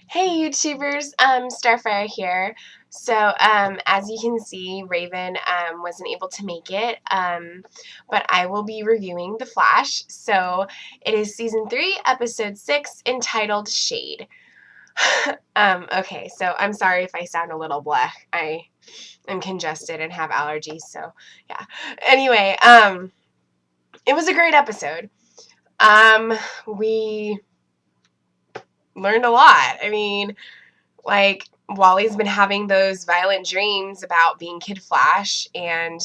Hey YouTubers, Starfire here. So, as you can see, Raven wasn't able to make it, but I will be reviewing The Flash. So, it is Season 3, Episode 6, entitled Shade. Okay, so I'm sorry if I sound a little blah. I am congested and have allergies, so yeah. Anyway, it was a great episode. We learned a lot. I mean, like, Wally's been having those violent dreams about being Kid Flash, and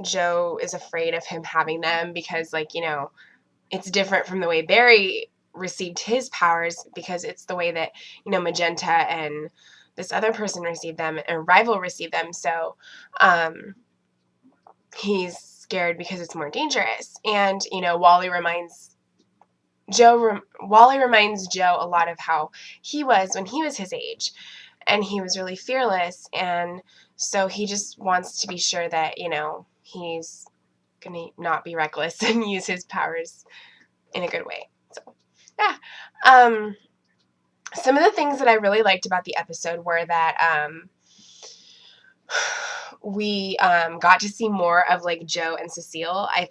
Joe is afraid of him having them because, it's different from the way Barry received his powers, because it's the way that, Magenta and this other person received them, and Rival received them. So he's scared because it's more dangerous. And, Wally reminds Joe a lot of how he was when he was his age, and he was really fearless, and so he just wants to be sure that, he's gonna not be reckless and use his powers in a good way. So, yeah. Some of the things that I really liked about the episode were that we got to see more of Joe and Cecile. I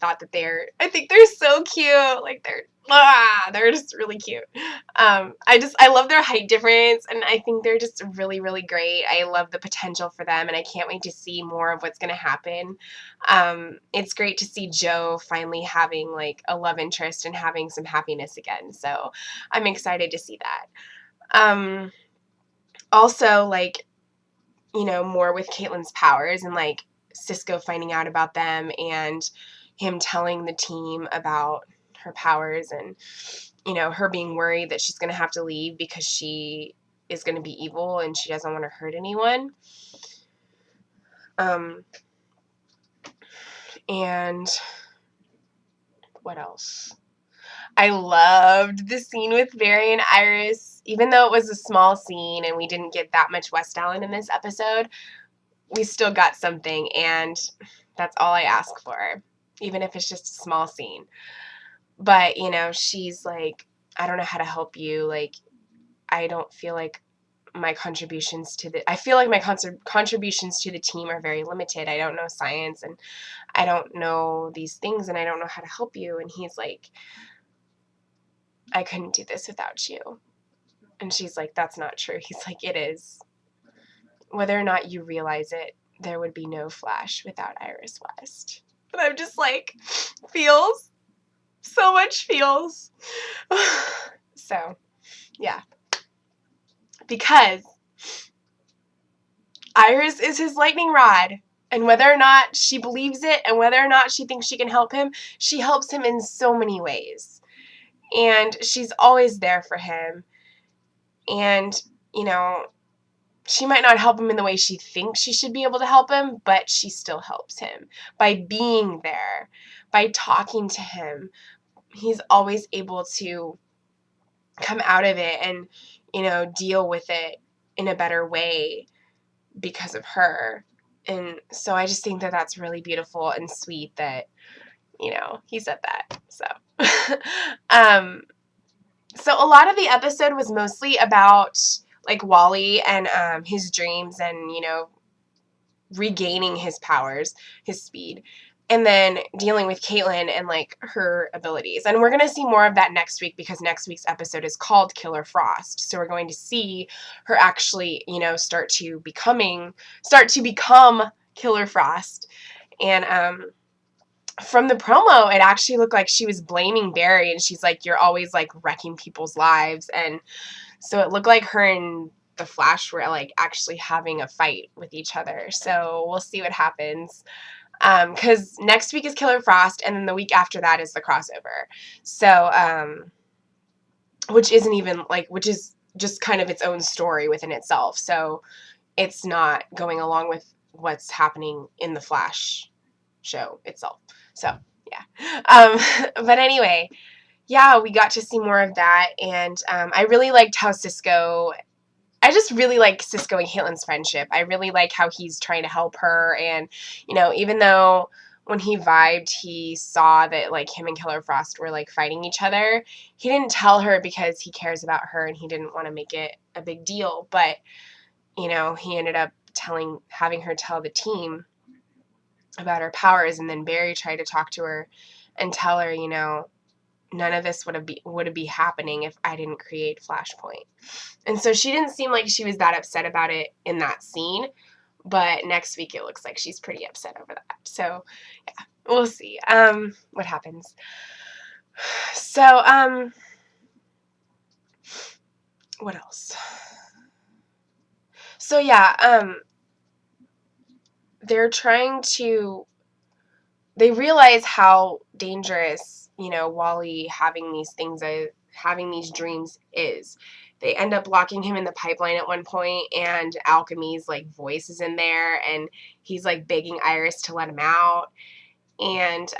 think they're so cute. They're just really cute. I love their height difference, and I think they're just really, really great. I love the potential for them, and I can't wait to see more of what's going to happen. It's great to see Joe finally having a love interest and having some happiness again. So I'm excited to see that. Also, more with Caitlin's powers, and Cisco finding out about them, and him telling the team about her powers, and her being worried that she's going to have to leave because she is going to be evil and she doesn't want to hurt anyone. And what else? I loved the scene with Barry and Iris. Even though it was a small scene and we didn't get that much West Allen in this episode, we still got something, and that's all I ask for, even if it's just a small scene. But, she's like, I don't know how to help you. I don't feel like my contributions to the team are very limited. I don't know science, and I don't know these things, and I don't know how to help you. And he's like, I couldn't do this without you. And she's like, that's not true. He's like, it is. Whether or not you realize it, there would be no Flash without Iris West. And I'm just like, feels. So much feels. So, yeah. Because Iris is his lightning rod. And whether or not she believes it, and whether or not she thinks she can help him, she helps him in so many ways. And she's always there for him. And, she might not help him in the way she thinks she should be able to help him, but she still helps him by being there, by talking to him. He's always able to come out of it and, deal with it in a better way because of her. And so I just think that that's really beautiful and sweet that, he said that. So, so a lot of the episode was mostly about Wally and his dreams, and regaining his powers, his speed, and then dealing with Caitlin and her abilities. And we're going to see more of that next week, because next week's episode is called Killer Frost. So we're going to see her actually, start to become Killer Frost. And from the promo, it actually looked like she was blaming Barry, and she's like, you're always wrecking people's lives. And so it looked like her and the Flash were actually having a fight with each other. So we'll see what happens. Because next week is Killer Frost, and then the week after that is the crossover. So, which is just kind of its own story within itself. So it's not going along with what's happening in the Flash show itself. So, yeah. But anyway, yeah, we got to see more of that, and I really liked how I just really like Cisco and Caitlin's friendship. I really like how he's trying to help her, and, even though, when he vibed, he saw that, like, him and Killer Frost were, like, fighting each other. He didn't tell her because he cares about her and he didn't want to make it a big deal, but, you know, he ended up having her tell the team about her powers, and then Barry tried to talk to her and tell her, you know, none of this would be happening if I didn't create Flashpoint. And so she didn't seem like she was that upset about it in that scene, but next week it looks like she's pretty upset over that. So yeah, we'll see what happens. So what else? So yeah, they realize how dangerous, you know, Wally having these dreams is. They end up locking him in the pipeline at one point, and Alchemy's, like, voice is in there, and he's, like, begging Iris to let him out. And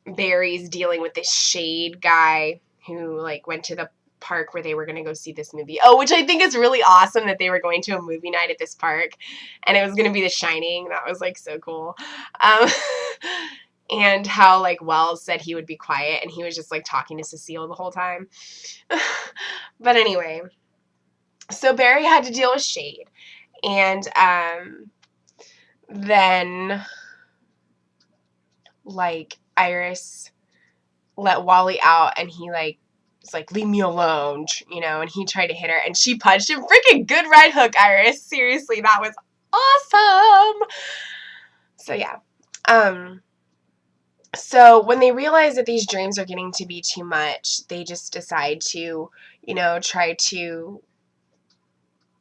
Barry's dealing with this Shade guy who, like, went to the park where they were going to go see this movie. Oh, which I think is really awesome that they were going to a movie night at this park, and it was going to be The Shining. That was, like, so cool. And how, like, Wells said he would be quiet, and he was just, like, talking to Cecile the whole time. But anyway, so Barry had to deal with Shade, and then, like, Iris let Wally out, and he, like, was like, leave me alone, you know, and he tried to hit her, and she punched him. Freaking good right hook, Iris. Seriously, that was awesome. So yeah. So when they realize that these dreams are getting to be too much, they just decide to, you know, try to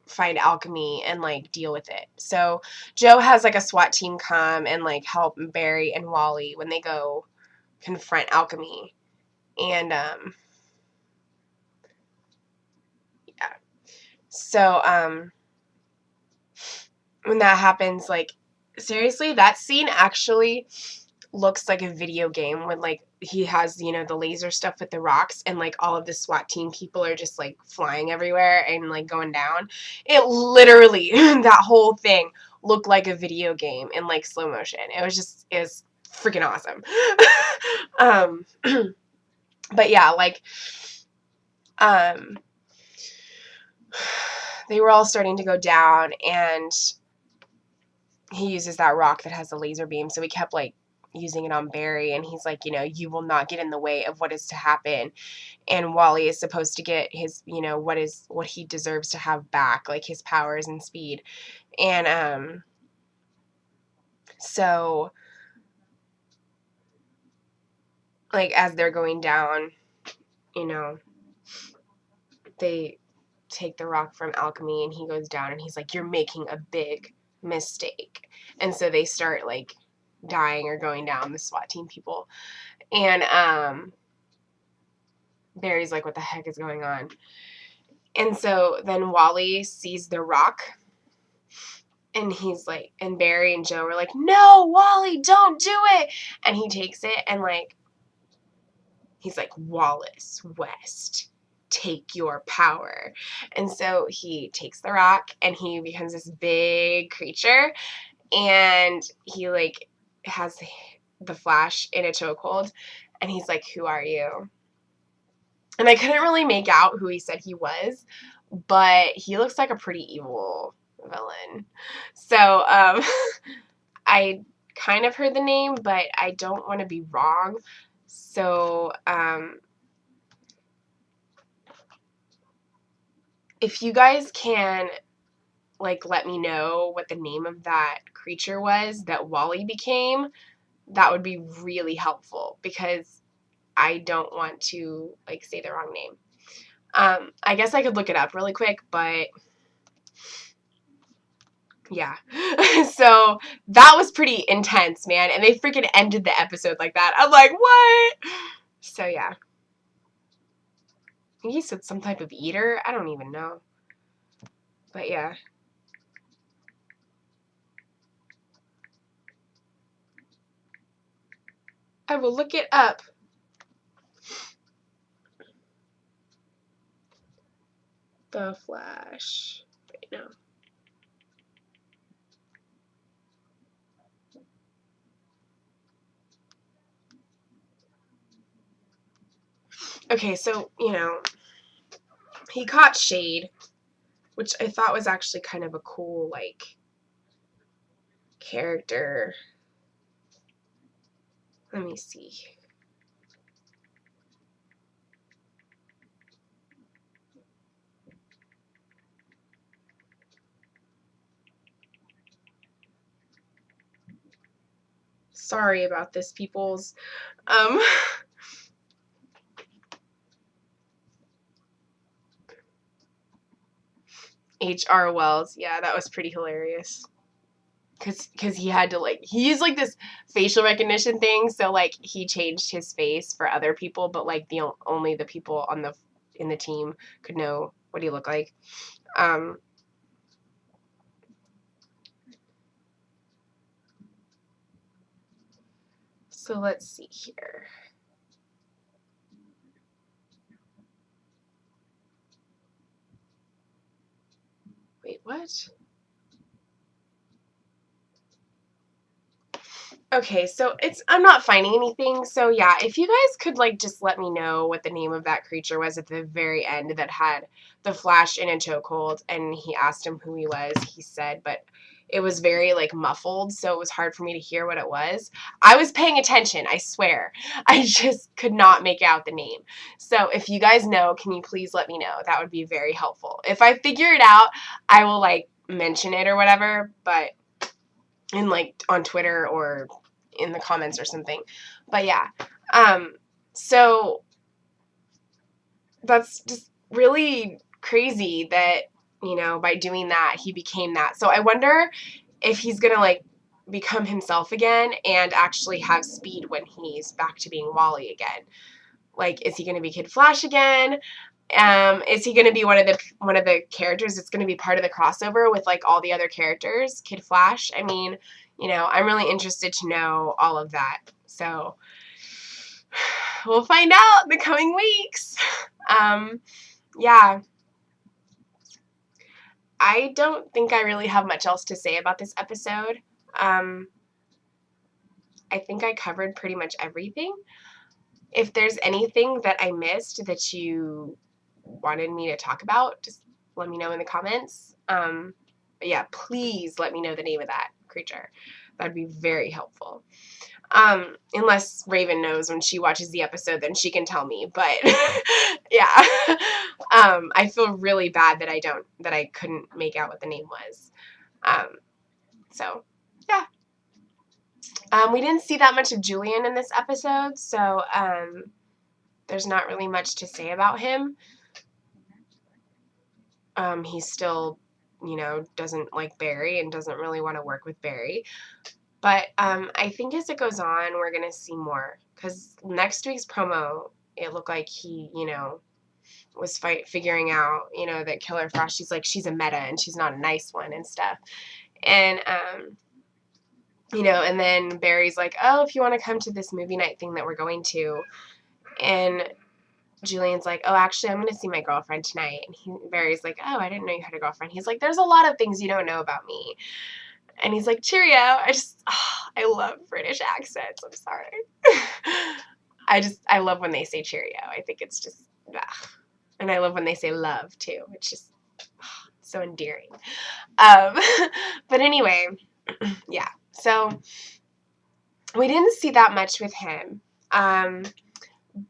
find Alchemy and, like, deal with it. So Joe has, like, a SWAT team come and, like, help Barry and Wally when they go confront Alchemy. And yeah. So when that happens, like, seriously, that scene actually looks like a video game when, like, he has, you know, the laser stuff with the rocks, and, like, all of the SWAT team people are just, like, flying everywhere and, like, going down. It literally, that whole thing looked like a video game in, like, slow motion. It was freaking awesome. But yeah, like, they were all starting to go down, and he uses that rock that has a laser beam, so he kept, like, using it on Barry, and he's like, you know, you will not get in the way of what is to happen. And Wally is supposed to get his, you know, what he deserves to have back, like his powers and speed. And so, like, as they're going down, you know, they take the rock from Alchemy, and he goes down, and he's like, you're making a big mistake. And so they start, like, dying or going down, the SWAT team people. And Barry's like, what the heck is going on? And so then Wally sees the rock, and he's like, and Barry and Joe are like, no, Wally, don't do it. And he takes it, and, like, he's like, Wallace West, take your power. And so he takes the rock, and he becomes this big creature, and he, like, has the Flash in a chokehold, and he's like, who are you? And I couldn't really make out who he said he was, but he looks like a pretty evil villain. So I kind of heard the name, but I don't want to be wrong. So if you guys can, like, let me know what the name of that creature was that Wally became, that would be really helpful, because I don't want to, like, say the wrong name. I guess I could look it up really quick, but yeah. So that was pretty intense, man. And they freaking ended the episode like that. I'm like, what? So yeah. I think he said some type of eater. I don't even know. But yeah. I will look it up. The Flash. Right now. Okay, so, he caught Shade, which I thought was actually kind of a cool, like, character. Let me see. Sorry about this, peoples. H.R. Wells. Yeah, that was pretty hilarious. Because he had to, like, he used, like, this facial recognition thing, so, like, he changed his face for other people, but, like, only the people in the team could know what he looked like. So let's see here. Wait, what? Okay, so I'm not finding anything. So yeah, if you guys could, like, just let me know what the name of that creature was at the very end that had the Flash in a chokehold, and he asked him who he was. He said, but it was very, like, muffled, so it was hard for me to hear what it was. I was paying attention, I swear. I just could not make out the name. So if you guys know, can you please let me know? That would be very helpful. If I figure it out, I will, like, mention it or whatever, but like, on Twitter or in the comments or something. But yeah, so that's just really crazy that, by doing that, he became that. So I wonder if he's gonna, like, become himself again and actually have speed when he's back to being Wally again. Like, is he gonna be Kid Flash again? Is he gonna be one of the characters that's gonna be part of the crossover with, like, all the other characters, Kid Flash? I mean, I'm really interested to know all of that. So we'll find out in the coming weeks. Yeah. I don't think I really have much else to say about this episode. I think I covered pretty much everything. If there's anything that I missed that you wanted me to talk about, just let me know in the comments. But yeah, please let me know the name of that creature. That'd be very helpful. Unless Raven knows when she watches the episode, then she can tell me. But yeah, I feel really bad that I couldn't make out what the name was. So yeah. We didn't see that much of Julian in this episode, so there's not really much to say about him. He's still, doesn't like Barry and doesn't really want to work with Barry. But I think as it goes on, we're going to see more. Because next week's promo, it looked like he, was figuring out, that Killer Frost, she's a meta and she's not a nice one and stuff. And, and then Barry's like, oh, if you want to come to this movie night thing that we're going to. And Julian's like, oh, actually, I'm going to see my girlfriend tonight. And Barry's like, oh, I didn't know you had a girlfriend. He's like, there's a lot of things you don't know about me. And he's like, cheerio. I love British accents. I'm sorry. I love when they say cheerio. I think it's just, and I love when they say love, too. It's just so endearing. But anyway, yeah. So we didn't see that much with him.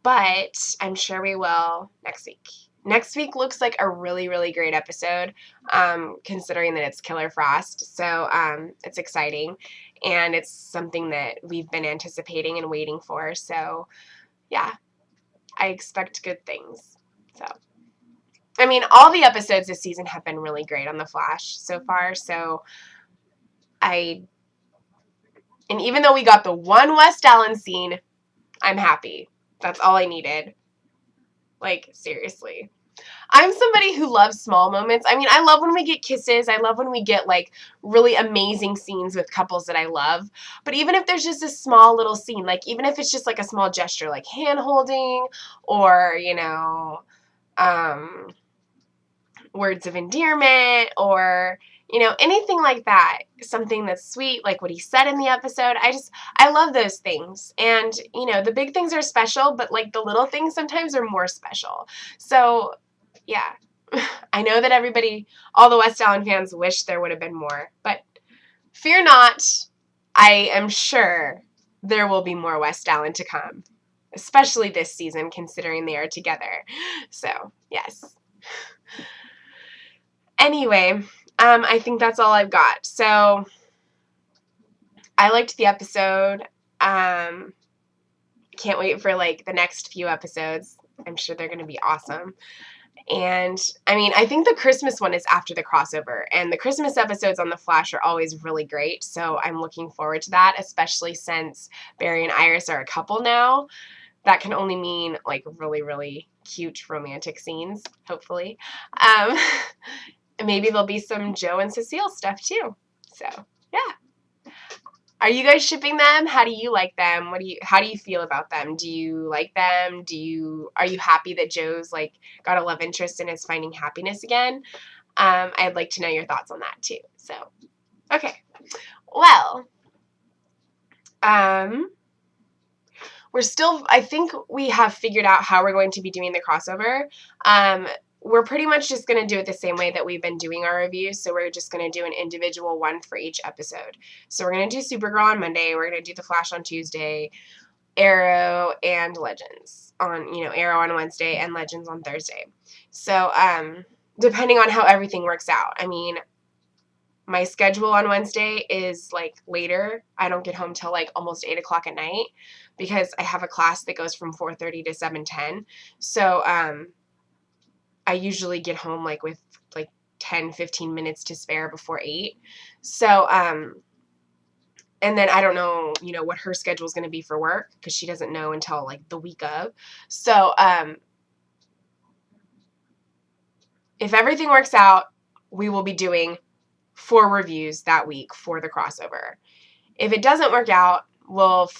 But I'm sure we will next week. Next week looks like a really, really great episode, considering that it's Killer Frost. So it's exciting, and it's something that we've been anticipating and waiting for. So, yeah, I expect good things. So, I mean, all the episodes this season have been really great on The Flash so far. So, and even though we got the one West Allen scene, I'm happy. That's all I needed. Like, seriously. I'm somebody who loves small moments. I mean, I love when we get kisses. I love when we get, like, really amazing scenes with couples that I love. But even if there's just a small little scene, like, even if it's just, like, a small gesture, like hand-holding or, words of endearment or, You know, anything like that, something that's sweet, like what he said in the episode. I love those things. And, you know, the big things are special, but like the little things sometimes are more special. So, yeah. I know that everybody, all the West Allen fans wish there would have been more, but fear not. I am sure there will be more West Allen to come, especially this season, considering they are together. So, yes. Anyway, I think that's all I've got. So, I liked the episode. Can't wait for, like, the next few episodes. I'm sure they're going to be awesome. And, I mean, I think the Christmas one is after the crossover. And the Christmas episodes on The Flash are always really great. So, I'm looking forward to that, especially since Barry and Iris are a couple now. That can only mean, like, really, really cute romantic scenes, hopefully. Maybe there'll be some Joe and Cecile stuff, too. So, yeah. Are you guys shipping them? How do you like them? How do you feel about them? Do you like them? Are you happy that Joe's, like, got a love interest and is finding happiness again? I'd like to know your thoughts on that, too. So, okay. Well, I think we have figured out how we're going to be doing the crossover. We're pretty much just going to do it the same way that we've been doing our reviews. So we're just going to do an individual one for each episode. So we're going to do Supergirl on Monday. We're going to do The Flash on Tuesday, Arrow, and Legends on, Arrow on Wednesday and Legends on Thursday. So, depending on how everything works out. I mean, my schedule on Wednesday is, like, later. I don't get home till, like, almost 8 o'clock at night because I have a class that goes from 4:30 to 7:10. So, I usually get home, like, with, like, 10, 15 minutes to spare before 8. So, and then I don't know, what her schedule is going to be for work because she doesn't know until, like, the week of. So, if everything works out, we will be doing 4 reviews that week for the crossover. If it doesn't work out, we'll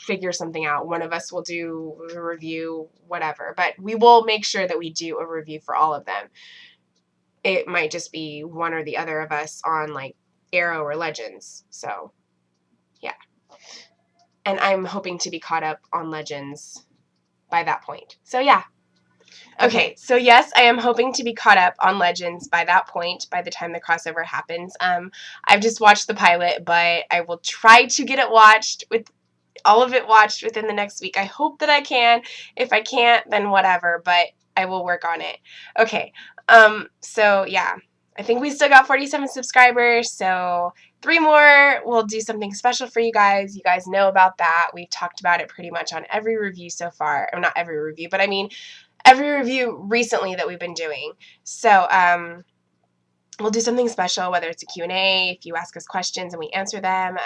figure something out. One of us will do a review, whatever. But we will make sure that we do a review for all of them. It might just be one or the other of us on, like, Arrow or Legends. So, yeah. And I'm hoping to be caught up on Legends by that point. So, yeah. Okay, so yes, I am hoping to be caught up on Legends by that point, by the time the crossover happens. I've just watched the pilot, but I will try to get it watched, with all of it watched within the next week. I hope that I can. If I can't, then whatever, but I will work on it. Okay, so yeah, I think we still got 47 subscribers, so 3 more, we'll do something special for you guys. You guys know about that. We've talked about it pretty much on every review so far. Or not every review, but I mean every review recently that we've been doing. So, we'll do something special, whether it's a Q&A, if you ask us questions and we answer them,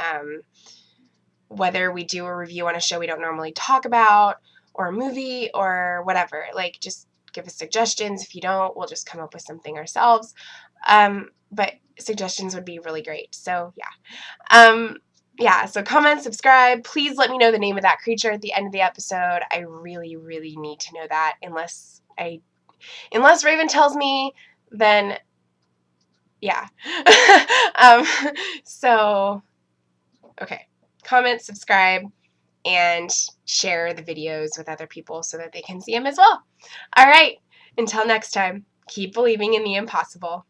whether we do a review on a show we don't normally talk about, or a movie, or whatever. Like, just give us suggestions. If you don't, we'll just come up with something ourselves. But suggestions would be really great. So, yeah. Yeah, so comment, subscribe. Please let me know the name of that creature at the end of the episode. I really, really need to know that. Unless Raven tells me, then yeah. So, okay. Comment, subscribe, and share the videos with other people so that they can see them as well. All right. Until next time, keep believing in the impossible.